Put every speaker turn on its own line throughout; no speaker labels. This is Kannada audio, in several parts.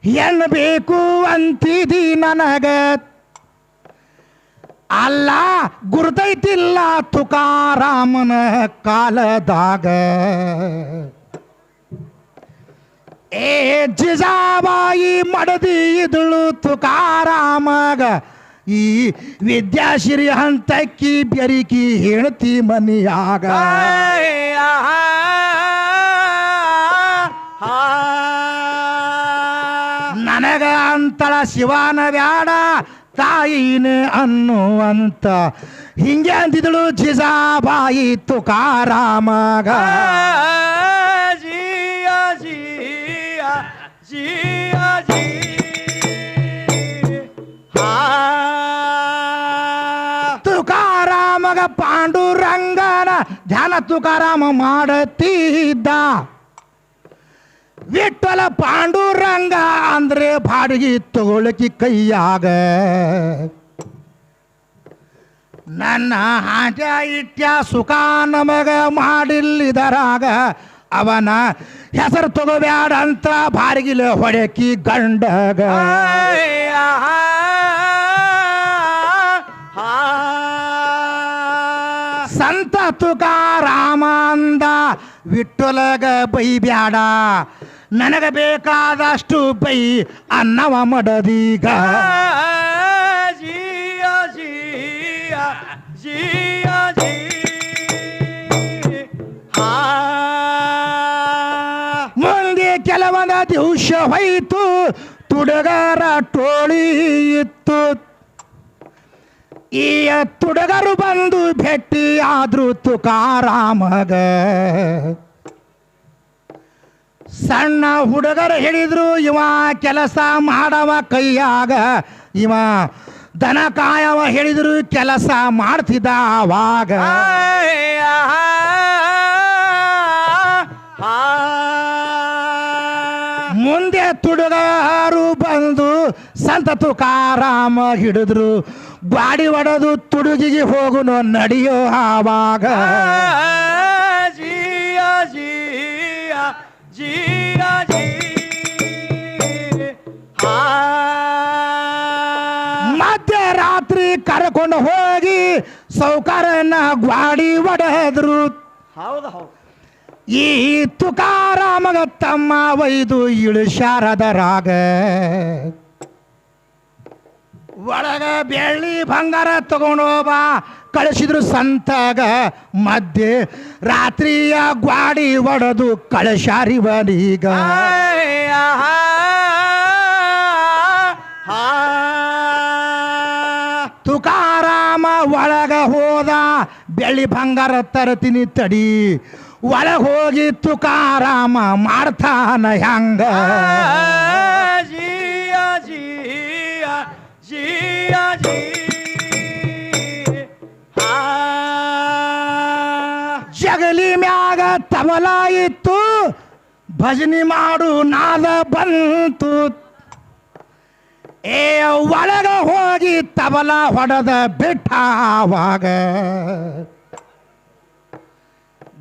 ಹೆಣ್ಣು ಬೇಕು ಅಂತಿದಿ ನನಗ ಅಲ್ಲ ಗುರುತೈತಿಲ್ಲ ತುಕಾರಾಮನ ಕಾಲದಾಗ ಏ ಜಿಜಾಬಾಯಿ ಮಡದಿ ಇದುಳು ತುಕಾರಾಮಗ ಈ ವಿದ್ಯಾಶ್ರೀ ಹಂತಕ್ಕಿ ಬೆರಿಕಿ ಹೇಳ್ತಿ ಮನಿಯಾಗ ನನಗ ಅಂತಳ ಶಿವನ ಬ್ಯಾಡ ತಾಯಿನ ಅನ್ನುವಂತ ಹಿಂಗೆ ಅಂತಿದಳು ಜಿಜಾಬಾಯಿ ತುಕಾರಾಮಗ ತುಕಾರಾಮಗ ಪಾಂಡುರಂಗನ ಧ್ಯಾನ ತುಕಾರಾಮ ಮಾಡುತ್ತಿದ್ದ ವಿಠಲ ಪಾಂಡುರಂಗ ಅಂದ್ರೆ ಬಾಡಿಗೆ ತಗೊಳಕಿ ಕೈಯಾಗ ನನ್ನ ಹಾಟ ಇಟ್ಯ ಸುಖ ನಮಗ ಮಾಡಿಲ್ಲಿದರಾಗ ಅವನ ಹೆಸರು ತಗೋಬ್ಯಾಡ ಅಂತ ಬಾರಿಗಿಲೆ ಹೊಡಕಿ ಗಂಡಗ ಸಂತ ತುಕಾರಾಮ ಅಂದ ವಿಠಲಗ ಬೈಬ್ಯಾಡ ನನಗ ಬೇಕಾದಷ್ಟು ಬೈ ಅನ್ನವ ಮಡದೀಗ ಮುಂದೆ ಕೆಲವೊಂದ ದಿವಸ ಹೋಯ್ತು ತುಡುಗರ ಟೋಳಿ ಇತ್ತು ಈ ತುಡುಗರು ಬಂದು ಭೇಟಿ ಆದ್ರು ತುಕಾರಾಮಗ ಸಣ್ಣ ಹುಡುಗರು ಹೇಳಿದ್ರು ಇವ ಕೆಲಸ ಮಾಡವ ಕೈಯಾಗ ಇವ ದನ ಕಾಯವ ಹೇಳಿದ್ರು ಕೆಲಸ ಮಾಡ್ತಿದ್ದ ಆವಾಗ ಮುಂದೆ ತುಡುಗರು ಬಂದು ಸಂತ ತುಕಾರಾಮ ಹಿಡಿದ್ರು ಗಾಡಿ ಒಡೆದು ತುಡುಗಿಗೆ ಹೋಗುನು ನಡೆಯೋ ಆವಾಗ ಮಧ್ಯರಾತ್ರಿ ಕರ್ಕೊಂಡು ಹೋಗಿ ಸೌಕರ್ಯನ ಗಾಡಿ ಒಡೆದ್ರು ಈ ತುಕಾರಾಮಗ ತಮ್ಮ ಒಯ್ದು ಇಳಿಸ್ಯಾರದರಾಗ ಒಳಗ ಬೆಳ್ಳಿ ಬಂಗಾರ ತಗೊಂಡೋಬ ಕಳಿಸಿದ್ರು ಸಂತಾಗ ಮಧ್ಯೆ ರಾತ್ರಿಯ ಗಾಡಿ ಒಡೆದು ಕಳಿಸ್ಯಾರಿವನೀಗ ತುಕಾರಾಮ ಒಳಗ ಹೋದ ಬೆಳ್ಳಿ ಬಂಗಾರ ತರ್ತೀನಿ ತಡಿ ಒಳಗ ಹೋಗಿ ತುಕಾರಾಮ ಮಾಡ್ತಾನ ಹಂಗ ಜಗಲಿ ಮ್ಯಾಗ ತಬಲ ಇತ್ತು ಭಜನಿ ಮಾಡು ನಾದ ಬಂತು ಏ ಒಳಗ ಹೋಗಿ ತಬಲ ಹೊಡೆದ ಬಿಟ್ಟ ಆವಾಗ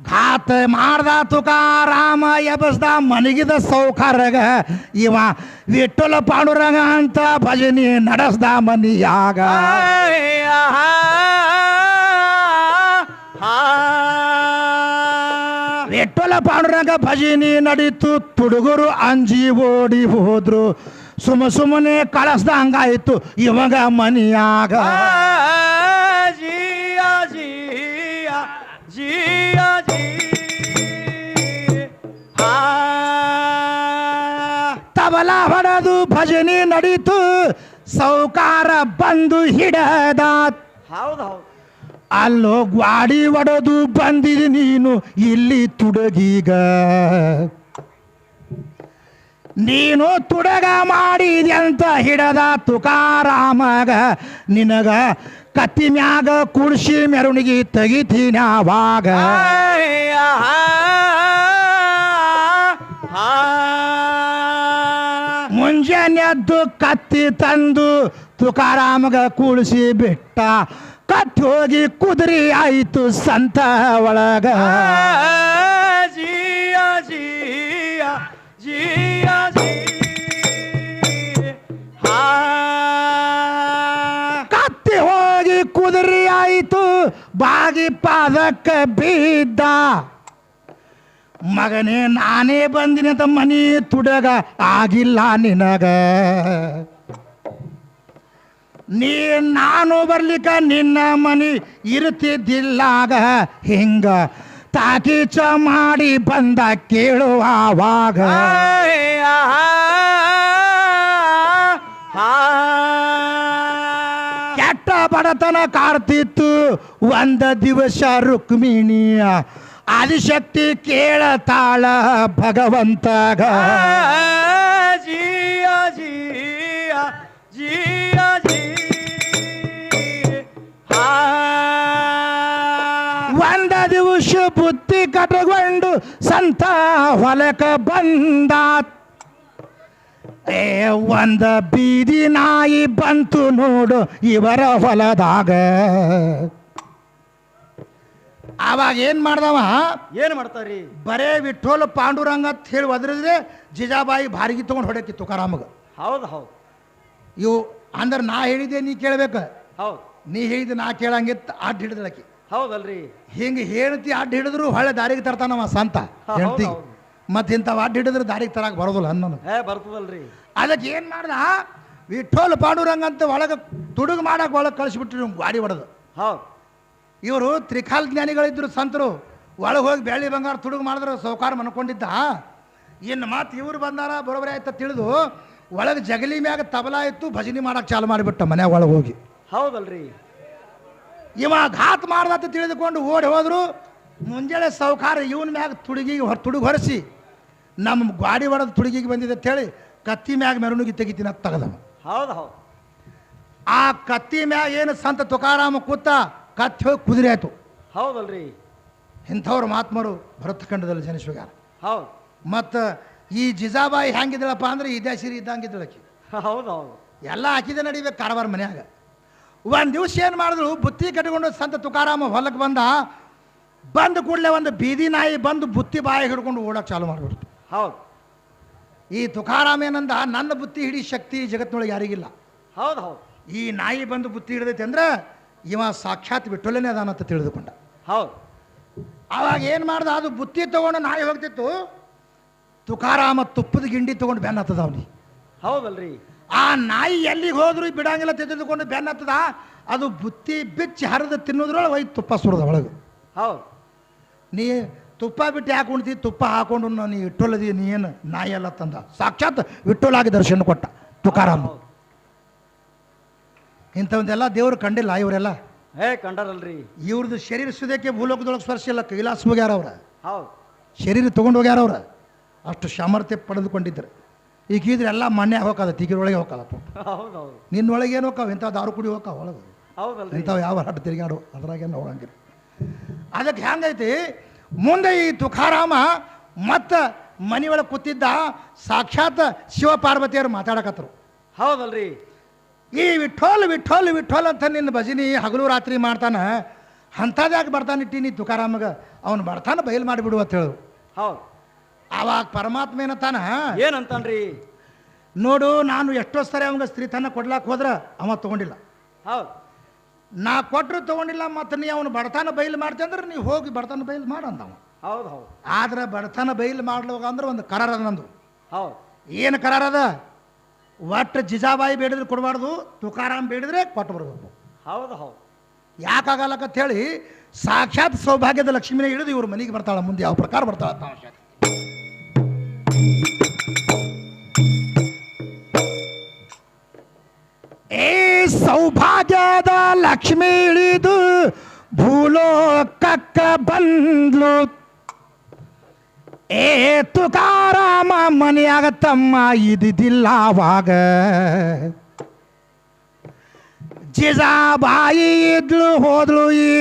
ಘಾತ ಮಾಡ್ದ ತುಕಾರಾಮ ಎಬಸ್ದ ಮನಗಿದ ಸೌಕರ್ಯಗ ಇವ ವಿಠಲ ಪಾಂಡುರಂಗ ಅಂತ ಭಜನಿ ನಡೆಸ್ದ ಮನಿಯಾಗ ವಿಠಲ ಪಾಂಡುರಂಗ ಭಜನಿ ನಡೀತು ತುಡುಗರು ಅಂಜಿ ಓಡಿ ಹೋದ್ರು ಸುಮ್ಮನೆ ಕಳಿಸ್ದಂಗಾಯ್ತು ಇವಾಗ ಮನಿಯಾಗ ತಬಲ ಹೊಡೆದು ಭಜನೆ ನಡೀತು ಸೌಕಾರ ಬಂದು ಹಿಡದ ಅಲ್ಲೋ ಗಾಡಿ ಒಡೆದು ಬಂದಿರಿ ನೀನು ಇಲ್ಲಿ ತುಡುಗೀಗ ನೀನು ತುಡಗ ಮಾಡಿದೆ ಅಂತ ಹಿಡದ ತುಕಾರಾಮಗ ನಿನಗ ಕತ್ತಿ ಮ್ಯಾಗ ಕುಡ್ಸಿ ಮೆರವಣಿಗೆ ತೆಗಿತೀನಿ ಆವಾಗ ಮುಂಜಾನೆದ್ದು ಕತ್ತಿ ತಂದು ತುಕಾರಾಮಗ ಕೂಡಿಸಿ ಬಿಟ್ಟ ಕತ್ತಿ ಹೋಗಿ ಕುದುರೆ ಆಯಿತು ಸಂತ ಒಳಗ ಉದರಿ ಆಯಿತು ಬಾಗಿ ಪಾದಕ್ಕ ಬಿದ್ದ ಮಗನೇ ನಾನೇ ಬಂದಿನ ಅಂತ ಮನಿ ತುಡಗ ಆಗಿಲ್ಲ ನಿನಗ ನಾನು ಬರ್ಲಿಕ್ಕ ನಿನ್ನ ಮನಿ ಇರ್ತಿದ್ದಿಲ್ಲಾಗ ಹಿಂಗ ತಾಕೀಚ ಮಾಡಿ ಬಂದ ಕೇಳುವಾಗ ಕೆಟ್ಟ ಬಡತನ ಕಾಡ್ತಿತ್ತು ಒಂದ ದಿವಸ ರುಕ್ಮಿಣಿಯ ಆದಿಶಕ್ತಿ ಕೇಳತಾಳ ಭಗವಂತಗ
ಜಿಯ ಜಿಯ ಜಿಯ ಜಿ
ಒಂದ ದಿವಸ ಬುತ್ತಿ ಕಟಗೊಂಡು ಸಂತ ಹೊಲಕ ಬಂದ ಒಂದ ಬೀದಿ ನಾಯಿ ಬಂತು ನೋಡು ಇವರ ಹೊಲದಾಗ ಆವಾಗ ಏನ್ ಮಾಡ್ದವ
ಏನ್ ಮಾಡ್ತಾರ್ರಿ
ಬರೇ ವಿಠೋಲ ಪಾಂಡುರಂಗ ಅಂತ ಹೇಳಿ ಒದ್ರಿದ್ರೆ ಜಿಜಾಬಾಯಿ ಬಾರಿಗೆ ತಗೊಂಡು ಹೊಡಕಿ ತುಕಾರಾಮಗ
ಹೌದು ಹೌದು
ಇವು ಅಂದ್ರೆ ನಾ ಹೇಳಿದ್ದೆ ನೀ ಕೇಳ್ಬೇಕ
ಹೌದು
ನೀ ಹೇಳಿದ ನಾ ಕೇಳಂಗಿತ್ತು ಅಡ್ಡ ಹಿಡಿದಳಕಿ
ಹೌದಲ್ರಿ
ಹಿಂಗೆ ಹೇಳ್ತಿ ಅಡ್ಡ ಹಿಡಿದ್ರು ಹೊಳೆ ದಾರಿಗೆ ತರ್ತಾನವ ಸಂತ ಹೇಳ್ತಿ ಮತ್ತೆ ಇಂಥವು ಅಡ್ಡ ಹಿಡಿದ್ರೆ ದಾರಿಗೆ ತರಕ್ಕೆ ಬರೋದಿಲ್ಲ ಅನ್ನೋನು
ಬರ್ತದಲ್ರಿ
ಅದಕ್ಕೆ ಏನು ಮಾಡ್ದ ವಿಠೋಲ್ ಪಾಂಡುರಂಗ ಅಂತ ಒಳಗೆ ತುಡುಗು ಮಾಡಕ್ಕೆ ಒಳಗೆ ಕಳಿಸ್ಬಿಟ್ರು ಗಾಡಿ ಹೊಡೆದು
ಹೌದು
ಇವರು ತ್ರಿಕಾಲ್ ಜ್ಞಾನಿಗಳಿದ್ರು ಸಂತರು ಒಳಗೆ ಹೋಗಿ ಬೆಳ್ಳಿ ಬಂಗಾರ ತುಡುಗು ಮಾಡಿದ್ರೆ ಸೌಕಾರ ಮನ್ಕೊಂಡಿದ್ದ ಇನ್ನು ಮತ್ತೆ ಇವ್ರು ಬಂದಾರ ಬರೋಬರಿ ಆಯ್ತ ತಿಳಿದು ಒಳಗೆ ಜಗಲಿ ಮ್ಯಾಗ ತಬಲಾ ಇತ್ತು ಭಜನೆ ಮಾಡಕ್ಕೆ ಚಾಲು ಮಾಡಿಬಿಟ್ಟ ಮನ್ಯಾಗ ಒಳಗೆ ಹೋಗಿ
ಹೌದಲ್ರಿ
ಇವ ಘಾತ್ ಮಾಡ್ದಂತ ತಿಳಿದುಕೊಂಡು ಓಡಿ ಹೋದ್ರು ಮುಂಜಾನೆ ಸೌಕಾರ ಇವನ ಮ್ಯಾಗ ತುಡುಗು ಹೊರಿಸಿ ನಮ್ಮ ಗಾಡಿ ಹೊಡೆದು ತುಡುಗಿಗೆ ಬಂದಿದೆ ಅಂತೇಳಿ ಕತ್ತಿ ಮ್ಯಾಗ ಮೆರವಣಿಗೆ ತೆಗಿತೀನಿ ಅಂತ ತೆಗೆದವ
ಹೌದು ಹೌದು
ಆ ಕತ್ತಿ ಮ್ಯಾಗ ಏನು ಸಂತ ತುಕಾರಾಮ ಕೂತ ಕತ್ತಿ ಹೋಗಿ ಕುದುರೆ ಆಯ್ತು
ಹೌದಲ್ರಿ
ಇಂಥವ್ರು ಮಹಾತ್ಮರು ಭರತ ಖಂಡದಲ್ಲಿ ಜನಿಸುಗಾರ
ಹೌದು
ಮತ್ತು ಈ ಜಿಜಾಬಾಯಿ ಹೆಂಗಿದ್ದಳಪ್ಪ ಅಂದ್ರೆ ಇದೇ ಸಿರಿ ಇದ್ದಂಗಿದ್ದಳಕಿ
ಹೌದು ಹೌದು
ಎಲ್ಲ ಹಾಕಿದೆ ನಡಿಬೇಕು ಕಾರವಾರ ಮನ್ಯಾಗ ಒಂದು ದಿವಸ ಏನು ಮಾಡಿದ್ರು ಬುತ್ತಿ ಕಟ್ಕೊಂಡು ಸಂತ ತುಕಾರಾಮ ಹೊಲಕ್ಕೆ ಬಂದ ಕೂಡಲೇ ಒಂದು ಬೀದಿ ನಾಯಿ ಬಂದು ಬುತ್ತಿ ಬಾಯಿ ಹಿಡ್ಕೊಂಡು ಓಡಕ್ಕೆ ಚಾಲು ಮಾಡಿಬಿಡ್ತು
ಹೌದು
ಈ ತುಕಾರಾಮ ಏನಂದ ನನ್ನ ಬುತ್ತಿ ಹಿಡಿ ಶಕ್ತಿ ಜಗತ್ತಿನೊಳಗೆ ಯಾರಿಗಿಲ್ಲ
ಹೌದು ಹೌದು
ಈ ನಾಯಿ ಬಂದು ಬುತ್ತಿ ಹಿಡಿದೈತೆ ಅಂದ್ರೆ ಇವ ಸಾಕ್ಷಾತ್ ಬಿಟ್ಟೊಲೇನೆ ಅದಾನಂತ ತಿಳಿದುಕೊಂಡ
ಹೌದು
ಆವಾಗ ಏನು ಮಾಡ್ದ ಅದು ಬುತ್ತಿ ತೊಗೊಂಡು ನಾಯಿ ಹೋಗ್ತಿತ್ತು ತುಕಾರಾಮ ತುಪ್ಪದ ಗಿಂಡಿ ತೊಗೊಂಡು ಬೆನ್ನ ಹತ್ತದ ಅವನಿಗೆ
ಹೌದಲ್ರಿ
ಆ ನಾಯಿ ಎಲ್ಲಿಗೆ ಹೋದ್ರು ಬಿಡಂಗಿಲ್ಲ ತೆಗೆದುಕೊಂಡು ಬೆನ್ನ ಹತ್ತದ ಅದು ಬುತ್ತಿ ಬಿಚ್ಚಿ ಹರಿದು ತಿನ್ನೋದ್ರೊಳಗೆ ಒಯ್ದು ತುಪ್ಪ ಸುರಿದ ಒಳಗೆ
ಹೌದು
ನೀ ತುಪ್ಪ ಬಿಟ್ಟು ಯಾಕೆ ಉಣ್ತಿ ತುಪ್ಪ ಹಾಕೊಂಡು ನೀ ಇಟ್ಟೋಲದಿ ನೀ ಏನು ನಾಯಿ ಎಲ್ಲ ತಂದ ಸಾಕ್ಷಾತ್ ವಿಠೋಲಾಗಿ ದರ್ಶನ ಕೊಟ್ಟ ತುಕಾರಾಮ ಇಂಥವನ್ನೆಲ್ಲ ದೇವರು ಕಂಡಿಲ್ಲ ಇವರೆಲ್ಲ
ಕಂಡರಲ್ರಿ
ಇವ್ರದ್ದು ಶರೀರ ಸುದಕ್ಕೆ ಭೂಲೋಕದೊಳಗೆ ಸ್ಪರ್ಶ ಇಲ್ಲ ಕೈಲಾಸ ಹೋಗ್ಯಾರ ಅವ್ರ
ಹೌದು
ಶರೀರ ತೊಗೊಂಡು ಹೋಗ್ಯಾರ ಅವ್ರ ಅಷ್ಟು ಸಾಮರ್ಥ್ಯ ಪಡೆದುಕೊಂಡಿದ್ರು ಈಗ ಇದ್ರೆ ಎಲ್ಲ ಮಣ್ಣೆ ಹೋಗದ ತಿಗಿರೊಳಗೆ ಹೋಗಲ್ಲ
ಹೌದು ಹೌದು
ನಿನ್ನೊಳಗೆ ಏನು ಹೋಗ್ತಾವ ಇಂಥ ದಾರು ಕುಡಿ ಹೋಗ್ತಾವ ಒಳಗೆ
ಹೌದಲ್ರಿ
ಇಂಥವು ಯಾವ ಹಾಡು ತಿರುಗಾಡು ಅದ್ರಾಗೇನು ಹೋಗಂಗಿಲ್ಲ ಅದಕ್ಕೆ ಹೆಂಗೈತಿ ಮುಂದೆ ಈ ತುಕಾರಾಮ ಮತ್ತು ಮನೆಯೊಳಗೆ ಕೂತಿದ್ದ ಸಾಕ್ಷಾತ್ ಶಿವ ಪಾರ್ವತಿಯರು ಮಾತಾಡಕತ್ತರು
ಹೌದಲ್ರಿ
ಈ ವಿಠೋಲ್ ವಿಠೋಲ್ ವಿಠೋಲ್ ಅಂತ ನಿನ್ನ ಭಜನಿ ಹಗಲು ರಾತ್ರಿ ಮಾಡ್ತಾನ ಅಂಥದ್ಯಾಕೆ ಬರ್ತಾನೆ ಇಟ್ಟಿ ನೀ ತುಕಾರಾಮಗ ಅವನು ಬರ್ತಾನ ಬಯಲು ಮಾಡಿಬಿಡು ಅಂತ ಹೇಳು
ಹೌದು
ಆವಾಗ ಪರಮಾತ್ಮ ಏನಂತಾನ
ಏನಂತಾನ್ರಿ
ನೋಡು ನಾನು ಎಷ್ಟೋ ಸರಿ ಅವಂಗ ಸ್ತ್ರೀತನ ಕೊಡ್ಲಾಕ್ ಹೋದ್ರ ಅವ ತೊಗೊಂಡಿಲ್ಲ
ಹೌದು
ನಾ ಕೊಟ್ಟರು ತೊಗೊಂಡಿಲ್ಲ ಮತ್ತು ನೀ ಅವನು ಬಡತನ ಬಯಲು ಮಾಡ್ತಿ ಅಂದ್ರೆ ನೀವು ಹೋಗಿ ಬಡತನ ಬಯಲು ಮಾಡಂದವ
ಹೌದು ಹೌದು
ಆದ್ರೆ ಬಡತನ ಬಯಲು ಮಾಡ್ಲೋಗ ಅಂದ್ರೆ ಒಂದು ಕರಾರ ಅದ ನಂದು
ಹೌದು
ಏನು ಕರಾರ ಅದ ಒಟ್ಟು ಜಿಜಾಬಾಯಿ ಬೇಡಿದ್ರೆ ಕೊಡಬಾರ್ದು ತುಕಾರಾಮ್ ಬೇಡಿದ್ರೆ ಕೊಟ್ಟು ಬರ್ಬೇಕು
ಹೌದು ಹೌದು
ಯಾಕಾಗಲ್ಲಕಂತ ಹೇಳಿ ಸಾಕ್ಷಾತ್ ಸೌಭಾಗ್ಯದ ಲಕ್ಷ್ಮಿನೇ ಹಿಡಿದು ಇವ್ರ ಮನೆಗೆ ಬರ್ತಾಳೆ ಮುಂದೆ ಯಾವ ಪ್ರಕಾರ ಬರ್ತಾಳೆ ತಾವ ಏ ಸೌಭಾಗ್ಯದ ಲಕ್ಷ್ಮಿ ಇಳಿದು ಭೂಲೋಕಕ್ಕ ಬಂದ್ಲು ಏ ತುಕಾರಾಮ ಮನೆಯಾಗ ತಮ್ಮ ಇದ್ದಿದ್ದಿಲ್ಲ ಆವಾಗ ಜಿಜಾಬಾಯಿ ಇದ್ಲು ಹೋದ್ಲು ಈ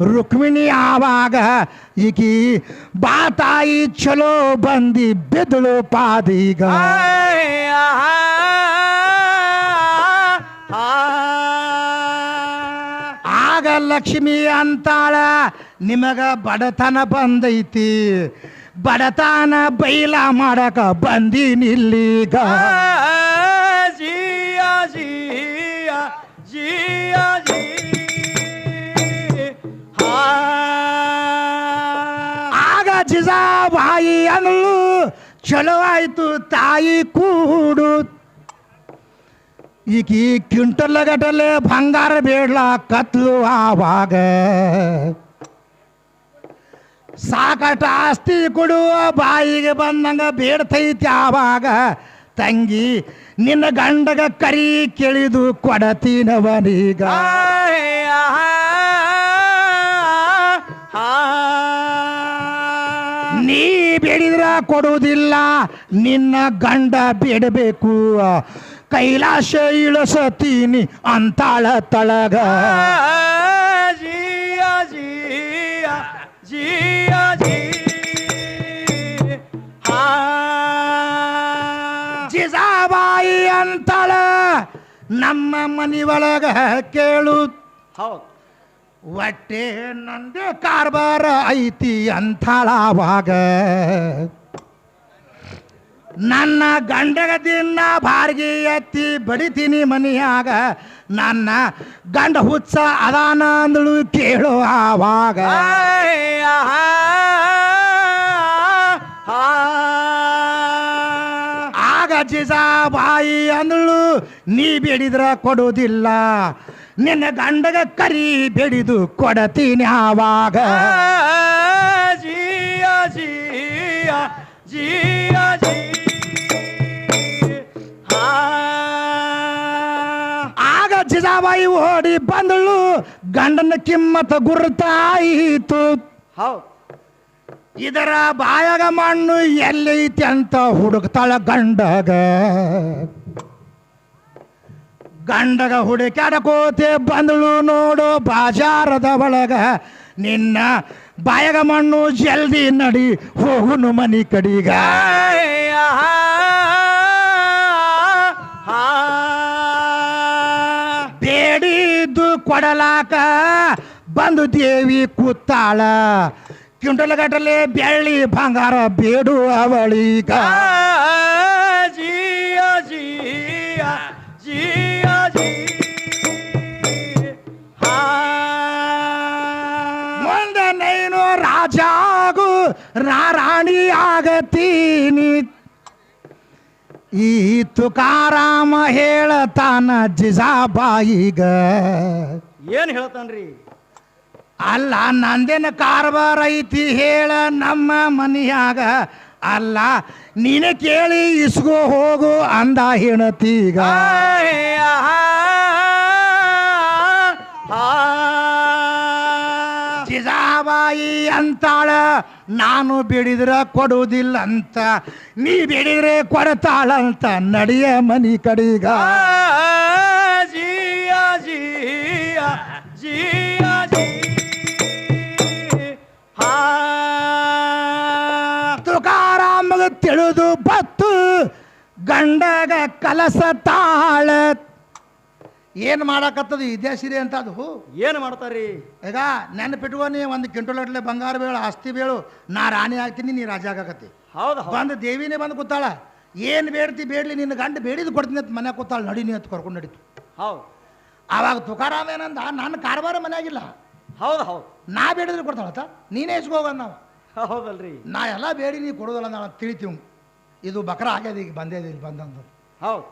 ರುಕ್ಮಿಣಿ ಆವಾಗ ಈಕಿ ಬಾತಾಯಿ ಚಲೋ ಬಂದಿ ಬಿದ್ದಳು ಪಾದೀಗ ಆಗ ಲಕ್ಷ್ಮಿ ಅಂತಾಳ ನಿಮಗ ಬಡತನ ಬಂದೈತಿ ಬಡತನ ಬೈಲ ಮಾಡಕ ಬಂದಿನಿಲ್ಲೀಗ
ಜಿಯ ಜಿಯ ಜಿಯ ಜಿ
ಜಿಜಾಬಾಯಿ ಅನ್ನಲು ಚಲೋ ಆಯ್ತು ತಾಯಿ ಕೂಡು. ಈಕಿ ಕ್ವಿಂಟಲ್ ಗಟ್ಟಲೆ ಬಂಗಾರ ಬೇಡ್ಲ ಕತ್ಲು ಆವಾಗ. ಸಾಕಟ ಆಸ್ತಿ ಕೊಡುವ ಬಾಯಿಗೆ ಬಂದಂಗ ಬೇಡ್ತೈತಿ ಆವಾಗ. ತಂಗಿ ನಿನ್ನ ಗಂಡಗ ಕರಿ ಕೇಳಿದು ಕೊಡತೀನವನೀಗ. ನೀ ಬೇಡಿದ್ರ ಕೊಡುವುದಿಲ್ಲ, ನಿನ್ನ ಗಂಡ ಬೇಡಬೇಕು. ಕೈಲಾಸ ಇಳಿಸತೀನಿ ಅಂತಾಳ ತಳಗ.
ಜಿಯಾ ಜಿಯಾ ಜಿಯಾ ಜಿ
ಜಿಜಾಬಾಯಿ ಅಂತಾಳ ನಮ್ಮ ಮನಿ ಒಳಗ ಕೇಳು.
ಹೌದು.
ಹೊಟ್ಟೆ ನಂದೇ ಕಾರ್ಬಾರ ಐತಿ ಅಂತಾಳವಾಗ. ನನ್ನ ಗಂಡಗ ದಿನ ಬಾರ್ಗಿ ಎತ್ತಿ ಬಡಿತೀನಿ ಮನಿಯಾಗ. ನನ್ನ ಗಂಡ ಹುಚ್ಚ ಅದಾನ ಅಂದಳು ಕೇಳು ಆವಾಗ. ಆಗ ಜಿಜಾಬಾಯಿ ಅಂದಳು ನೀ ಬೇಡಿದ್ರ ಕೊಡುವುದಿಲ್ಲ, ನಿನ್ನ ಗಂಡಗ ಕರಿ ಬೇಡಿದು ಕೊಡತೀನಿ ಆವಾಗ.
ಜಿಯಾ ಜಿಯಾ ಜಿಯಾ ಜಿ
ಆಗ ಜಿಜಾಬಾಯಿ ಓಡಿ ಬಂದಳು, ಗಂಡನ ಕಿಮ್ಮತ್ತ ಗುರುತಾಯಿತು.
ಹೌದು.
ಇದರ ಬಾಯಾಗ ಮಣ್ಣು ಎಲ್ಲೈತಿ ಅಂತ ಹುಡುಕ್ತಾಳ ಗಂಡಗ. ಗಂಡಗ ಹುಡುಕ್ಯಾಡಕೋತೆ ಬಂದಳು ನೋಡು ಬಾಜಾರದ ಒಳಗ. ನಿನ್ನ ಬಾಯಾಗ ಮಣ್ಣು ಜಲ್ದಿ ನಡಿ ಹೋಗುನು ಮನಿ ಕಡಿಗ. ಬೇಡಿದ್ದು ಕೊಡಲಾಕ ಬಂದು ದೇವಿ ಕೂತಾಳ. ಕ್ವಿಂಟಲ್ ಗಟ್ಟಲೆ ಬೆಳ್ಳಿ ಬಂಗಾರ ಬೇಡು ಅವಳೀಗ.
ಜಿಯಾ ಜಿಯಾ ಜಿಯಾ ಜಿ
ಮುಂದೆ ನೀನು ರಾಜ ಆಗು, ರಾಣಿ ಆಗತೀನಿ. ಈ ತುಕಾರಾಮ ಹೇಳತಾನ ಜಿಜಾಬಾಯಿಗ.
ಏನ್ ಹೇಳ್ತಾನ್ರಿ?
ಅಲ್ಲ ನಂದೇನ ಕಾರ್ಬಾರ ಐತಿ ಹೇಳ ನಮ್ಮ ಮನಿಯಾಗ. ಅಲ್ಲ ನೀನೆ ಕೇಳಿ ಇಸ್ಕೋ ಹೋಗು ಅಂದ ಹೆಣತೀಗ. ಜಿಜಾಬಾಯಿ ಅಂತಾಳ ನಾನು ಬೇಡಿದ್ರ ಕೊಡುವುದಿಲ್ಲ ಅಂತ, ನೀ ಬೇಡಿದ್ರೆ ಕೊಡತಾಳಂತ ನಡಿಯ ಮನಿ ಕಡಿಗ.
ಜಿಯಾ ಜಿಯಾ ಜಿಯಾ ಜಿ
ತುಕಾರಾಮಗ ತಿಳಿದು ಬತ್ತು ಗಂಡಗ ಕಲಸ ತಾಳ. ಏನು ಮಾಡಕತ್ತದ ಇದೇ ಸಿರಿ ಅಂತ ಅದು.
ಏನು ಮಾಡ್ತಾರ್ರಿ?
ಈಗ ನೆನಪಿಟ್ಕೊನಿ, ಒಂದು ಕ್ವಿಂಟಲ್ ಗಟ್ಟಲೆ ಬಂಗಾರ ಬೇಳು ಆಸ್ತಿ ಬೇಳು, ನಾ ರಾಣಿ ಆಗ್ತೀನಿ, ನೀ ರಾಜ ಆಗಕತ್ತಿ.
ಹೌದು.
ಬಂದು ದೇವಿನೇ ಬಂದು ಕೂತಾಳ. ಏನು ಬೇಡ್ತಿ ಬೇಡಲಿ, ನಿನ್ನ ಗಂಡ ಬೇಡಿದ್ ಕೊಡ್ತೀನಿ ಅಂತ ಮನೆ ಕೂತಾಳ. ನಡಿನಿ ಅಂತ ಕರ್ಕೊಂಡು ನಡೀತು.
ಹೌದು.
ಆವಾಗ ತುಕಾರಾಮ ಏನಂದ, ನನ್ನ ಕಾರ್ಬಾರ ಮನೆಯಾಗಿಲ್ಲ,
ಹೌದು ಹೌದು.
ನಾ ಬೇಡಿದ್ರೆ ಕೊಡ್ತಾಳತ್ತ, ನೀನೇ ಇಸ್ಕೋಗಂದ ನಾವು.
ಹೌದಲ್ರಿ.
ನಾ ಎಲ್ಲ ಬೇಡಿ ನೀ ಕೊಡೋದಲ್ಲ ನಾವು ತಿಳಿತೀವಿ. ಇದು ಬಕ್ರ ಆಗ್ಯದ, ಈಗ ಬಂದೇది ಇಲ್ಲಿ ಬಂದಂದು.
ಹೌದು.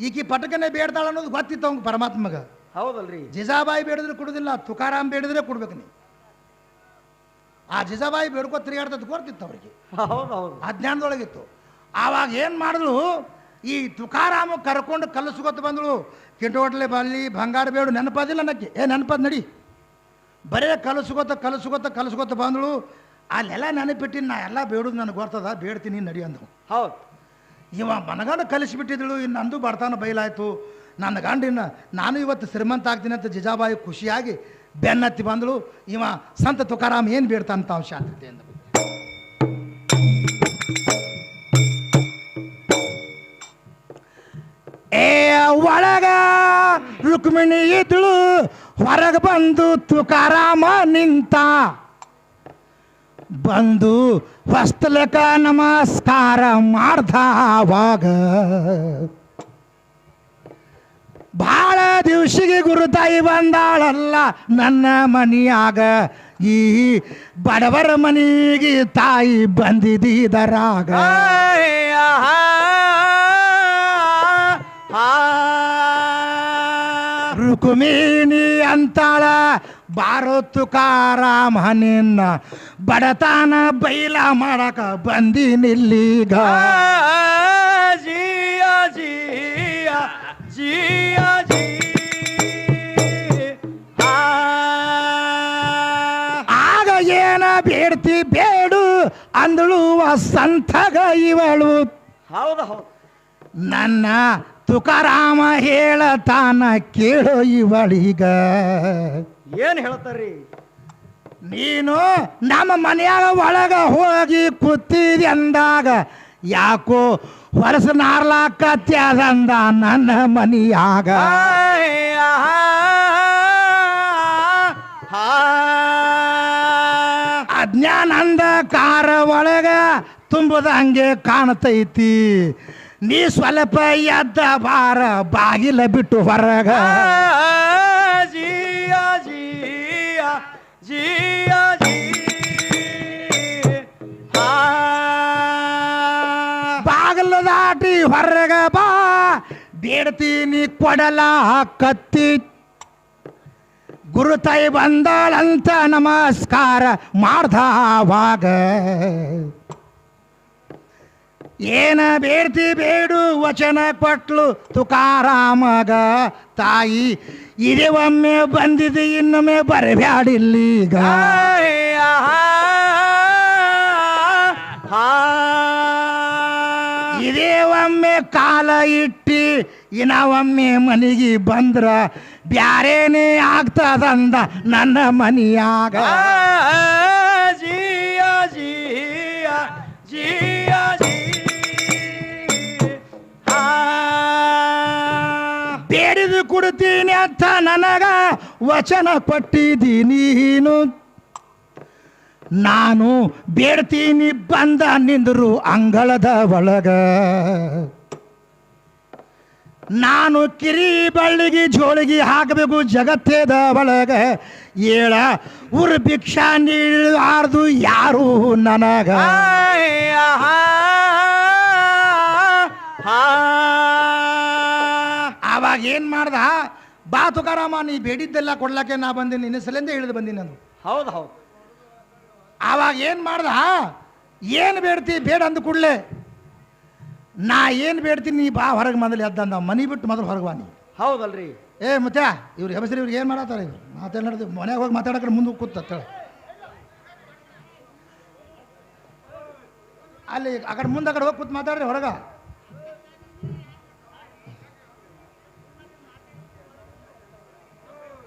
ಈಕಿ ಪಟಕನೆ ಬೇಡ್ತಾಳ ಅನ್ನೋದು ಗೊತ್ತಿತ್ತು ಅವ್ಗೆ ಪರಮಾತ್ಮಗ.
ಹೌದಲ್ರಿ.
ಜಿಜಾಬಾಯಿ ಬೇಡಿದ್ರೆ ಕೊಡುದಿಲ್ಲ, ತುಕಾರಾಮ್ ಬೇಡಿದ್ರೆ ಕೊಡ್ಬೇಕು ನೀ. ಆ ಜಿಜಾಬಾಯಿ ಬೇಡ್ಕೋ ತಿರುಗಾಡ್ತದ್ದು ಗೊತ್ತಿತ್ತು ಅವ್ರಿಗೆ.
ಹೌದು ಹೌದು.
ಅಜ್ಞಾನದೊಳಗಿತ್ತು. ಆವಾಗ ಏನು ಮಾಡಿದ್ಳು, ಈ ತುಕಾರಾಮ ಕರ್ಕೊಂಡು ಕಲಿಸ್ಕೊತ ಬಂದಳು. ಕಿಂಟೋಟ್ಲೆ ಬಲ್ಲಿ ಬಂಗಾರ ಬೇಡು ನೆನಪದಿಲ್ಲ ನನಗೆ. ನೆನಪದ ನಡಿ. ಬರೇ ಕಲಿಸ್ಕೊತ ಬಂದಳು. ಅಲ್ಲೆಲ್ಲ ನೆನಪಿಟ್ಟಿನಿ, ನಾ ಎಲ್ಲ ಬೇಡುದು ನನಗೆ ಗೊತ್ತದ, ಬೇಡ್ತೀನಿ ನಡಿ ಅಂದವು.
ಹೌದು.
ಇವ ಮನಗಂಡ ಕಲಿಸಿಬಿಟ್ಟಿದ್ದಳು. ಇನ್ನು ನಂದು ಬರ್ತಾನ ಬೈಲಾಯ್ತು. ನನ್ನ ಗಂಡಿನ ನಾನು ಇವತ್ತು ಶ್ರೀಮಂತ ಆಗ್ತೀನಿ ಅಂತ ಜಿಜಾಬಾಯಿ ಖುಷಿಯಾಗಿ ಬೆನ್ನತ್ತಿ ಬಂದಳು. ಇವ ಸಂತ ತುಕಾರಾಮ್ ಏನು ಬೇಡ್ತಾನಂತ ಅವ ಶಾಂತತೆ ಅಂದ. ಒಳಗ ರುಕ್ಮಿಣಿ ಇದ್ಳು, ಹೊರಗೆ ಬಂದು ತುಕಾರಾಮ ನಿಂತ. ಬಂದು ಹೊಸ್ತಲಕ ನಮಸ್ಕಾರ ಮಾಡ್ದ. ಆವಾಗ ಭಾಳ ದಿವ್ಸಿಗೆ ಗುರುತಾಯಿ ಬಂದಾಳಲ್ಲ ನನ್ನ ಮನಿಯಾಗ. ಈ ಬಡವರ ಮನೆಗೆ ತಾಯಿ ಬಂದಿದ್ದೀದರಾಗ ರುಕುಮಿನಿ ಅಂತಾಳ ಬಾರೋ ತುಕಾರಾಮ ನಿನ್ನ ಬಡತನ ಬೈಲ ಮಾಡಕ ಬಂದಿನಿಲ್ಲೀಗ
ಜಿಯ ಜಿಯ ಜಿಯ ಜಿ
ಆಗ ಏನ ಬೇಡ್ತಿ ಬೇಡು ಅಂದಳು ಸಂತಗ ಇವಳು
ಹೌದು ಹೌದು
ನನ್ನ ತುಕಾರಾಮ ಹೇಳತಾನ ಕೇಳೋ ಇವಳೀಗ
ಏನ್ ಹೇಳ್ತಾರ್ರಿ
ನೀನು ನಮ್ಮ ಮನೆಯಾಗ ಒಳಗ ಹೋಗಿ ಕೂತಿದಿ ಅಂದಾಗ ಯಾಕೋ ಹೊರಸ ನಾರ್ಲಾಕತ್ಯಾದಂದ ನನ್ನ ಮನೆಯಾಗ ಅಜ್ಞಾನಂದ ಕಾರ ಒಳಗ ತುಂಬದಂಗೆ ಕಾಣ್ತೈತಿ ನೀ ಸ್ವಲ್ಪ ಎದ್ದ ಬಾರ ಬಾಗಿಲ ಬಿಟ್ಟು ಹೊರಗ
ಜಿಯ ಜಿಯ ಜಿಯ ಜಿ
ಬಾಗಿಲ ದಾಟಿ ಹೊರಗ ಬಾ ಬೇಡ್ತೀನಿ ಕೊಡಲ ಕತ್ತಿ ಗುರುತಾಯಿ ಬಂದಾಳಂತ ನಮಸ್ಕಾರ ಮಾಡ್ದವಾಗ ಏನ ಬೇಡ್ತಿ ಬೇಡು ವಚನ ಕೊಟ್ಲು ತುಕಾರಾಮಗ ತಾಯಿ ಇದೇ ಒಮ್ಮೆ ಬಂದಿದೆ ಇನ್ನೊಮ್ಮೆ ಬರಬ್ಯಾಡಿಲ್ಲೀಗ ಇದೇ ಒಮ್ಮೆ ಕಾಲ ಇಟ್ಟಿ ಇನ್ನ ಒಮ್ಮೆ ಮನೆಗೆ ಬಂದ್ರ ಬ್ಯಾರೇನೇ ಆಗ್ತದಂದ ನನ್ನ ಮನಿಯಾಗ
ಜಿಯ ಜಿಯ ಜಿಯ ಜಿ
ಬೇಡಿದು ಕೊಡ್ತೀನಿ ಅಂತ ನನಗ ವಚನ ಕೊಟ್ಟಿದ್ದೀನಿ ನೀನು ನಾನು ಬೇಡ್ತೀನಿ ಬಂದ ನಿಂದರು ಅಂಗಳದ ಒಳಗ ನಾನು ಕಿರಿ ಬಳ್ಳಿಗೆ ಜೋಳಿಗೆ ಹಾಕಬೇಕು ಜಗತ್ತೇದ ಒಳಗ ಏಳ ಊರು ಭಿಕ್ಷಾ ನೀಡಾರ್ದು ಯಾರು ನನಗ ಆವಾಗ ಏನು ಮಾಡ್ದ ಬಾ ತುಕಾರಾಮ ನೀ ಬೇಡಿದ್ದೆಲ್ಲ ಕೊಡ್ಲಕ್ಕೆ ನಾ ಬಂದೀನಿ ನಿನ್ನ ಸಲಿಂದ ಇಳಿದು ಬಂದೀನಿ ನಾನು
ಹೌದು ಹೌದು
ಆವಾಗ ಏನು ಮಾಡ್ದ ಏನು ಬೇಡ್ತಿ ಬೇಡ ಅಂದ ಕೂಡಲೇ ನಾ ಏನು ಬೇಡ್ತೀನಿ ನೀ ಬಾ ಹೊರಗೆ ಮೊದಲು ಎದ್ದಂದ ಮನೆ ಬಿಟ್ಟು ಮೊದಲು ಹೊರಗೆ ಬಾ ನೀ
ಹೌದಲ್ರಿ
ಏ ಮತ್ತೆ ಇವ್ರು ಹೆಬಸ್ರಿ ಇವ್ರಿಗೆ ಏನು ಮಾಡತ್ತಾರ ಇವ್ರು ಮಾತೇನು ನಡೆದು ಮನೆಗೆ ಹೋಗಿ ಮಾತಾಡಕ್ರೆ ಮುಂದೆ ಕೂತ ಅಲ್ಲಿ ಆ ಕಡೆ ಮುಂದೆ ಆ ಕಡೆ ಹೋಗಿ ಕೂತ್ ಮಾತಾಡ್ರಿ ಹೊರಗ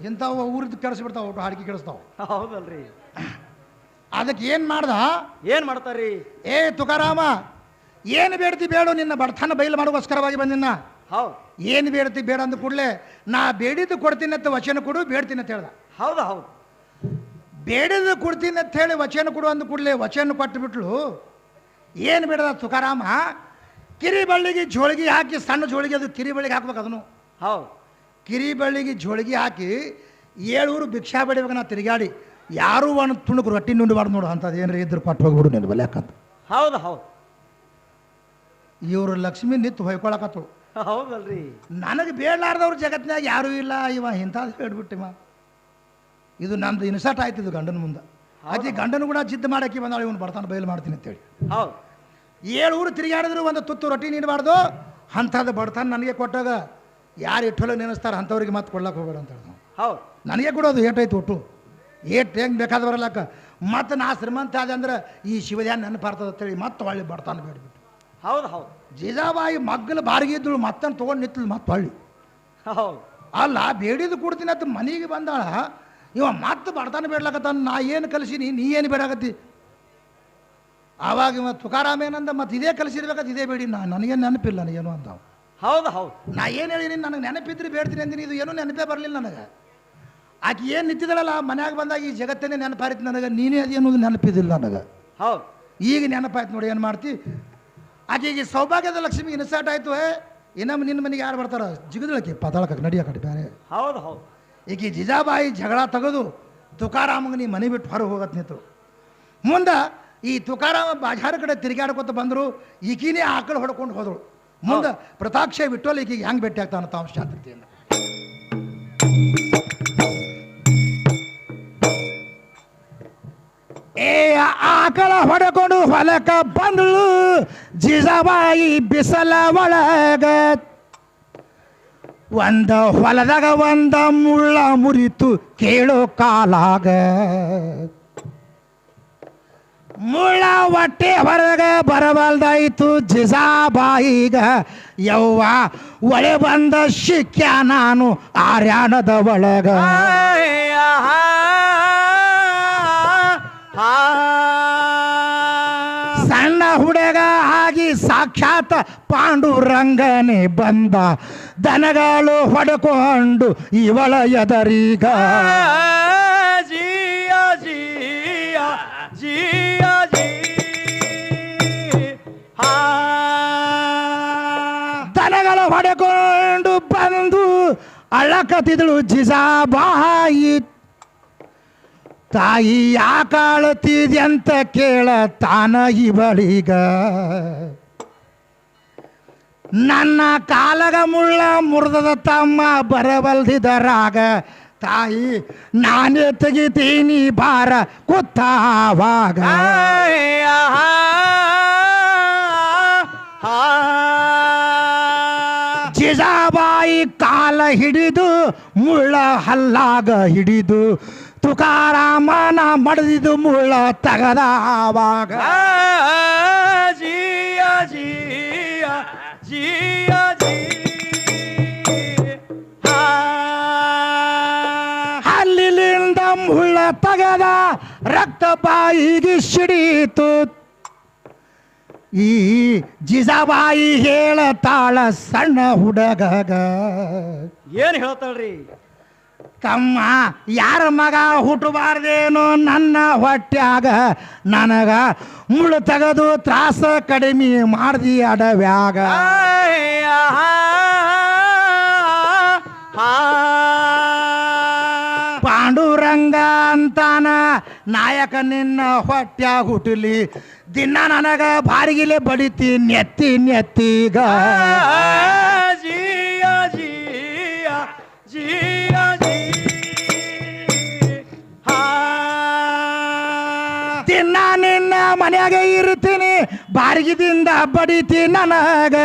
ಇಂಥವು ಊರಿದ್ದು ಕೆಡಿಸ್ಬಿಡ್ತಾವ ಒಟ್ಟು ಹಾಡಿಕೆ ಕೆಡಿಸ್ತಾವ
ಹೌದಲ್ರಿ
ಅದಕ್ಕೆ ಏನು ಮಾಡ್ದ
ಏನ್ ಮಾಡ್ತಾರ್ರಿ
ಏ ತುಕಾರಾಮ ಏನು ಬೇಡ್ತಿ ಬೇಡು ನಿನ್ನ ಬಡತನ ಬಯಲು ಮಾಡೋಗೋಸ್ಕರವಾಗಿ ಬಂದಿನ
ಹೌದು
ಏನು ಬೇಡ್ತಿ ಬೇಡ ಅಂದ ಕೂಡಲೇ ನಾ ಬೇಡಿದ್ದು ಕೊಡ್ತೀನಿ ಅಂತ ವಚನ ಕೊಡು ಬೇಡ್ತೀನಿ ಅಂತ ಹೇಳ್ದ
ಹೌದು ಹೌದು
ಬೇಡಿದ್ದು ಕೊಡ್ತೀನಿ ಅಂತ ಹೇಳಿ ವಚನ ಕೊಡು ಅಂದ ಕೂಡಲೇ ವಚನ ಕೊಟ್ಟುಬಿಟ್ಲು ಏನು ಬೇಡದ ತುಕಾರಾಮ ಕಿರಿ ಬಳ್ಳಿಗೆ ಜೋಳಿಗೆ ಹಾಕಿ ಸಣ್ಣ ಜೋಳಿಗೆ ಅದು ಕಿರಿ ಬಳ್ಳಿಗೆ ಹಾಕ್ಬೇಕು ಅದನ್ನು
ಹೌದು
ಕಿರಿ ಬಳ್ಳಿಗೆ ಜೋಳಿಗೆ ಹಾಕಿ 7 ಊರು ಭಿಕ್ಷಾ ಬೇಡಬೇಕು ನಾ ತಿರುಗಾಡಿ ಯಾರೂ ಒಂದು ತುಣುಕು ರೊಟ್ಟಿ ನುಂಡಬಾರ್ದು ನೋಡು ಅಂಥದ್ದು ಏನಾರ ಇದ್ರು ಕೊಟ್ಟು ಹೋಗ್ಬಿಡು ನೀನು ಬಲೆ ಯಾಕಂತ
ಹೌದು ಹೌದು
ಇವರು ಲಕ್ಷ್ಮಿ ನಿತ್ತು ಹೊಯ್ಕೊಳಕತ್ತು
ಹೌದಲ್ರಿ
ನನಗೆ ಬೇಡಲಾರ್ದವ್ರ ಜಗತ್ತಿನಾಗ ಯಾರೂ ಇಲ್ಲ ಇವ ಇಂಥದ್ದು ಹೇಳ್ಬಿಟ್ಟಿವ ಇದು ನಂದು ಇನ್ಸರ್ಟ್ ಆಯ್ತು ಇದು ಗಂಡನ ಮುಂದೆ ಅತಿ ಗಂಡನು ಕೂಡ ಜಿದ್ದು ಮಾಡಕ್ಕೆ ಬಂದಾಳೆ ಇವನು ಬರ್ತಾನೆ ಬಯಲು ಮಾಡ್ತೀನಿ ಅಂತೇಳಿ
ಹೌದು
7 ಊರು ತಿರುಗಾಡಿದ್ರು ಒಂದು ತುತ್ತು ರೊಟ್ಟಿ ನೀಡಬಾರ್ದು ಅಂಥದ್ದು ಬಡ್ತಾನೆ ನನಗೆ ಕೊಟ್ಟಾಗ ಯಾರು ಇಟ್ಟೊಲ ನೆನೆಸ್ತಾರೆ ಅಂಥವ್ರಿಗೆ ಮತ್ತೆ ಕೊಡ್ಲಕ್ಕೆ ಹೋಗ್ಬೇಡ ಅಂತ ಹೇಳ್ದ
ಹೌದು
ನನಗೆ ಕೊಡೋದು ಏಟೈತು ಒಟ್ಟು ಏಟ್ ಹೆಂಗೆ ಬೇಕಾದ ಬರಲಕ್ಕ ಮತ್ತು ನಾ ಶ್ರೀಮಂತ ಆದ ಅಂದ್ರೆ ಈ ಶಿವಧ್ಯಾನ ನೆನಪಾರ್ತದ ಅಂತೇಳಿ ಮತ್ತೆ ಹೊಳ್ಳಿ ಬಡ್ತಾನೆ ಬೇಡ್ಬಿಟ್ಟು
ಹೌದು ಹೌದು
ಜೀಜಾಬಾಯಿ ಮಗ್ಗಲು ಬಾರಿಗೆ ಇದ್ದಳು ಮತ್ತನ್ನು ತೊಗೊಂಡು ನಿತ್ತಳು ಮತ್ತೆ ಹೊಳ್ಳಿ
ಹೌದು
ಅಲ್ಲ ಬೇಡಿದ್ದು ಕೊಡ್ತೀನಿ ಅಂತ ಮನೆಗೆ ಬಂದಾಳ ಇವ ಮತ್ತೆ ಬಡ್ತಾನೆ ಬೇಡ್ಲಕತ್ತಾನ ನಾ ಏನು ಕಲಿಸೀನಿ ನೀ ಏನು ಬೇಡಾಕತ್ತಿ ಆವಾಗ ಇವ ತುಕಾರಾಮ ಏನಂದ ಮತ್ತೆ ಇದೇ ಕಲಿಸಿರ್ಬೇಕಂತ ಇದೇ ಬೇಡಿ ನನಗೇನು ನೆನಪಿಲ್ಲ ನನಗೇನು ಅಂತ
ಹೌದು ಹೌದು
ನಾ ಏನು ಹೇಳಿನಿ ನನಗೆ ನೆನಪಿದ್ರೆ ಬೇಡ್ತೀನಿ ಅಂದಿನಿ ಇದು ಏನೂ ನೆನಪೇ ಬರಲಿಲ್ಲ ನನಗೆ ಆಕೆ ಏನು ನಿಂತಿದ್ದಳಲ್ಲ ಮನ್ಯಾಗ ಬಂದಾಗ ಈ ಜಗತ್ತನ್ನೇ ನೆನಪಾಯ್ತು ನನಗೆ ನೀನೇ ಅದೇನೋದು ನೆನಪಿದಿಲ್ಲ ನನಗೆ
ಹೌದು
ಈಗ ನೆನಪಾಯ್ತು ನೋಡಿ ಏನು ಮಾಡ್ತಿ ಆಕೆಗೆ ಸೌಭಾಗ್ಯದ ಲಕ್ಷ್ಮಿ ಇನ್ಸರ್ಟ್ ಆಯಿತು ಇನ್ನೊಮ್ಮೆ ನಿನ್ನ ಮನೆಗೆ ಯಾರು ಬರ್ತಾರ ಜಿಗದಳಕ್ಕೆ ಪಾತಾಳಕ್ಕೆ ನಡಿಯ ಕಡೆ ಬೇರೆ
ಹೌದು ಹೌದು
ಈಕೆ ಜಿಜಾಬಾಯಿ ಜಗಳ ತೆಗೆದು ತುಕಾರಾಮಗೆ ನೀ ಮನೆ ಬಿಟ್ಟು ಹೊರಗೆ ಹೋಗತ್ ನಿಂತು. ಮುಂದೆ ಈ ತುಕಾರಾಮ ಬಾಜಾರ ಕಡೆ ತಿರುಗಾಡ್ಕೊತ ಬಂದರು. ಈಕಿನೇ ಆಕಳು ಹೊಡ್ಕೊಂಡು ಹೋದಳು. ಮುಂದೆ ಪ್ರತಾಕ್ಷ ಬಿಟ್ಟೋಲ್ ಈಕಿಗೆ ಹೆಂಗೆ ಭೇಟಿ ಆಗ್ತಾನ ತಾವು ಶಾಂತಿಯಿಂದ. ಏ ಆಕಳ ಹೊಡ್ಕೊಂಡು ಹೊಲಕ ಬಂದಳು ಜಿಜಾಬಾಯಿ ಬಿಸಲ ಒಳಗ. ಒಂದ ಹೊಲದಾಗ ಒಂದ ಮುಳ್ಳ ಮುರಿತು ಕೇಳೋ ಕಾಲಾಗ. ಮುಳ್ಳ ಹೊಟ್ಟೆ ಹೊರಗೆ ಬರಬಲ್ದಾಯಿತು ಜಿಜಾಬಾಯಿಗ. ಯವ್ವ ಒಳೆ ಬಂದ ಶಿಕ್ಯ ನಾನು ಆರ್ಯಾಣದ ಒಳಗ. ಸಣ್ಣ ಹುಡುಗ ಆಗಿ ಸಾಕ್ಷಾತ್ ಪಾಂಡುರಂಗನೇ ಬಂದ. ದನಗಳು ಹೊಡ್ಕೊಂಡು ಇವಳ ಎದರೀಗ.
ಜಿಯ ಜಿಯ ಜಿಯ ಜಿ
ದನಗಳು ಹೊಡ್ಕೊಂಡು ಬಂದು ಅಳಕತ್ತಿದಳು ಜಿಜಾಬಾಯಿ. ತಾಯಿ ಯಾಕಾಳತಿದ್ಯಂತ ಕೇಳ ತಾನ ಇವಳಿಗ. ನನ್ನ ಕಾಲಗ ಮುಳ್ಳ ಮುರಿದದ ತಮ್ಮ ಬರಬಲ್ದಿದರಾಗ. ತಾಯಿ ನಾನೇ ತೆಗಿತೀನಿ ಬಾರ ಕೂತಾವಾಗ. ಜಿಜಾಬಾಯಿ ಕಾಲ ಹಿಡಿದು ಮುಳ್ಳ ಹಲ್ಲಾಗ ಹಿಡಿದು ತುಕಾರಾಮನ ಮಡದಿದು ಮುಳ್ಳ ತಗದಾವಾಗ.
ಜಿಯ ಜಿಯ ಜಿಯ ಜಿ
ಹಲ್ಲಿಲಿಂದ ಮುಳ್ಳ ತಗದ ರಕ್ತ ಬಾಯಿಗೆ ಸಿಡೀತು. ಈ ಜಿಜಾಬಾಯಿ ಹೇಳತಾಳ ಸಣ್ಣ ಹುಡುಗಗ.
ಏನ್ ಹೇಳ್ತಾಳ್ರಿ?
ತಮ್ಮ ಯಾರ ಮಗ ಹುಟ್ಟಬಾರ್ದೇನೋ ನನ್ನ ಹೊಟ್ಯಾಗ. ನನಗ ಮುಳ್ಳು ತೆಗೆದು ತ್ರಾಸ ಕಡಿಮೆ ಮಾಡ್ದಿ ಅಡವ್ಯಾಗ. ಪಾಂಡುರಂಗ ಅಂತಾನ ನಾಯಕ ನಿನ್ನ ಹೊಟ್ಯಾಗ ಹುಟ್ಟಲಿ. ದಿನ ನನಗ ಬಾರಿಗಿಲೆ ಬಡಿತಿ ನೆತ್ತಿ ನೆತ್ತೀಗ.
ಜಿಯ ಜಿಯ ಜಿಯ ಜಿ
ದಿನ ನಿನ್ನ ಮನ್ಯಾಗ ಇರ್ತೀನಿ ಬಾರಿಗಿದಿಂದ ಬಡಿತಿ ನನಗ.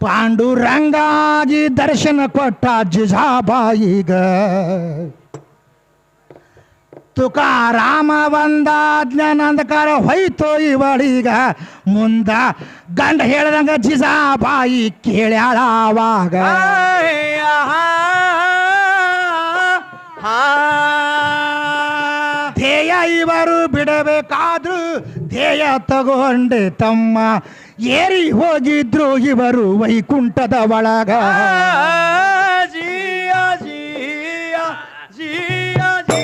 ಪಾಂಡುರಂಗಾಗಿ ದರ್ಶನ ಕೊಟ್ಟ ಜಿಜಾಬಾಯಿಗ. ತುಕಾರಾಮ ಬಂದ ಜ್ಞಾನಂದಕಾರ ಹೋಯ್ತು ಇವಳಿಗ. ಮುಂದ ಗಂಡ ಹೇಳ್ದಂಗ ಜಿಜಾಬಾಯಿ ಕೇಳ್ಯಾಳಾವಾಗ. ಧ್ಯೇಯ ಇವರು ಬಿಡಬೇಕಾದ್ರು ಧ್ಯೇಯ ತಗೊಂಡೆ ತಮ್ಮ. ಏರಿ ಹೋಗಿದ್ರು ಇವರು ವೈಕುಂಠದ ಒಳಗ.
ಜಿಯ ಜಿಯ ಜಿಯ ಜಿ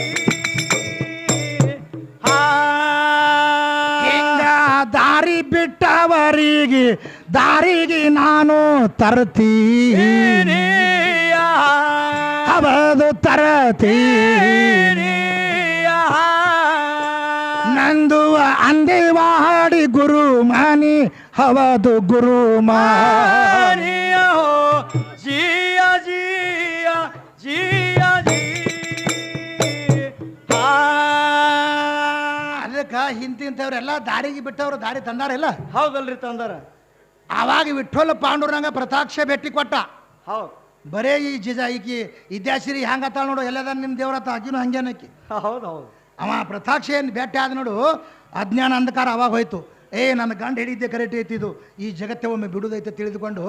ಹಿಂಗ ದಾರಿ ಬಿಟ್ಟವರಿಗೆ ದಾರಿಗೆ ನಾನು ತರ್ತೀನಿ. ಹವದು ತರತೀನಿ. ನಂದು ಅಂದೇವಾಡಿ ಗುರು ಮಾನಿ ಹವದು ಗುರು ಮಾನಿ.
ಜಿಯ ಜಿಯ ಜಿಯ ಜಿ
ಅದಕ್ಕೆ ಹಿಂತಿಂತವ್ರೆಲ್ಲ ದಾರಿಗೆ ಬಿಟ್ಟವ್ರು ದಾರಿ ತಂದಾರಿಲ್ಲ.
ಹೌದಲ್ರಿ ತಂದಾರ.
ಆವಾಗ ವಿಠೋಲ ಪಾಂಡುರಂಗ ಪ್ರತಾಕ್ಷ ಭೇಟಿ ಕೊಟ್ಟ.
ಹೌದು
ಬರೇ ಈ ಜಿಜ ಈಕಿ ಇದ್ಯಾಸಿರಿ ಹೆಂಗತ್ತಾಳ ನೋಡು ಎಲ್ಲದ ನಿಮ್ಮ ದೇವ್ರತ್ತ ಆಕಿನೂ ಹಂಗೇನಕ್ಕಿ.
ಹೌದು ಹೌದು.
ಅವ ಪ್ರತಾಕ್ಷ ಏನು ಭೇಟಿ ಆದ ನೋಡು ಅಜ್ಞಾನ ಅಂಧಕಾರ ಅವಾಗ ಹೋಯ್ತು. ನನ್ನ ಗಂಡ ಹಿಡಿದ್ದೆ ಕರೆಕ್ಟ್ ಐತಿದು ಈ ಜಗತ್ತೇ ಒಮ್ಮೆ ಬಿಡುದೈತೆ ತಿಳಿದುಕೊಂಡು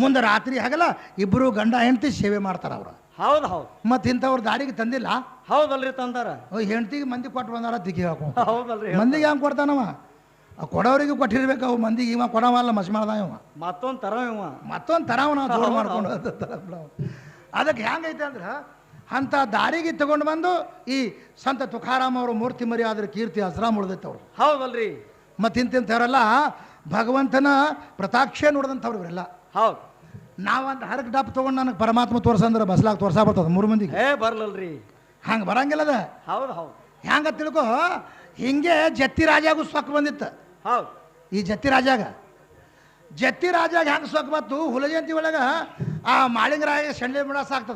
ಮುಂದೆ ರಾತ್ರಿ ಹಗಲ ಇಬ್ಬರು ಗಂಡ ಹೆಂಡತಿ ಸೇವೆ ಮಾಡ್ತಾರ ಅವ್ರು.
ಹೌದು ಹೌದು.
ಮತ್ತು ಇಂಥವ್ರು ದಾರಿಗೆ ತಂದಿಲ್ಲ.
ಹೌದಲ್ರಿ ತಂದಾರ.
ಹೆಂಡತಿಗೆ ಮಂದಿ ಕೊಟ್ಟು ಬಂದಾರ ದಿಕ್ಕಿ ಹಾಕೋ.
ಹೌದಲ್ರಿ.
ಮಂದಿಗೆ ಹೆಂಗೆ ಕೊಡ್ತಾನವ? ಕೊಡೋರಿಗೆ ಕೊಟ್ಟಿರ್ಬೇಕು. ಅವು ಮಂದಿಗೆ ಇವ ಕೊಡವಲ್ಲ ಮಸ್ ಮಾಡ್ದ ಇವ
ಮತ್ತೊಂದು ತರ ಇವ
ಮತ್ತೊಂದು ತರವ ನಾವು ಜೋರು ಮಾಡ್ಕೊಂಡು. ಅದಕ್ಕೆ ಹೆಂಗೈತೆ ಅಂದ್ರೆ ಅಂಥ ದಾರಿಗೆ ತಗೊಂಡು ಬಂದು ಈ ಸಂತ ತುಕಾರಾಮ್ ಅವರು ಮೂರ್ತಿ ಮರಿ ಆದ್ರೆ ಕೀರ್ತಿ ಹಸ್ರಾಮ್ ಉಳ್ದೈತೆ ಅವ್ರು.
ಹೌದಲ್ರಿ.
ಮತ್ತು ಇಂಥವ್ರೆಲ್ಲ ಭಗವಂತನ ಪ್ರತಾಕ್ಷೆ ನೋಡಿದಂಥವ್ರು ಇವರೆಲ್ಲ.
ಹೌದು.
ನಾವಂತ ಹರಕ್ ಡಪ್ ತೊಗೊಂಡು ನನಗೆ ಪರಮಾತ್ಮ ತೋರ್ಸಂದ್ರೆ ಬಸ್ಲಾಗ ತೋರ್ಸಾ ಬರ್ತದೆ 3 ಮಂದಿಗೆ.
ಬರ್ಲಲ್ರಿ.
ಹಂಗೆ ಬರಂಗಿಲ್ಲದ.
ಹೌದು ಹೌದು
ಹೆಂಗ ತಿಳ್ಕೊ, ಹಿಂಗೆ ಜತ್ತಿ ರಾಜಾಗೂ ಸೊಕ್ಕ ಬಂದಿತ್ತು.
ಹೌದು
ಈ ಜತ್ತಿ ರಾಜಾಗ ಹೆಂಗೆ ಸೊಕ್ಕ ಬಂತು, ಹುಲಜಯಂತಿ ಒಳಗೆ ಆ ಮಾಳಿಂಗರಾಯ ಶಂಡೆ ಬಿಡ ಸಾಕ್ತದ.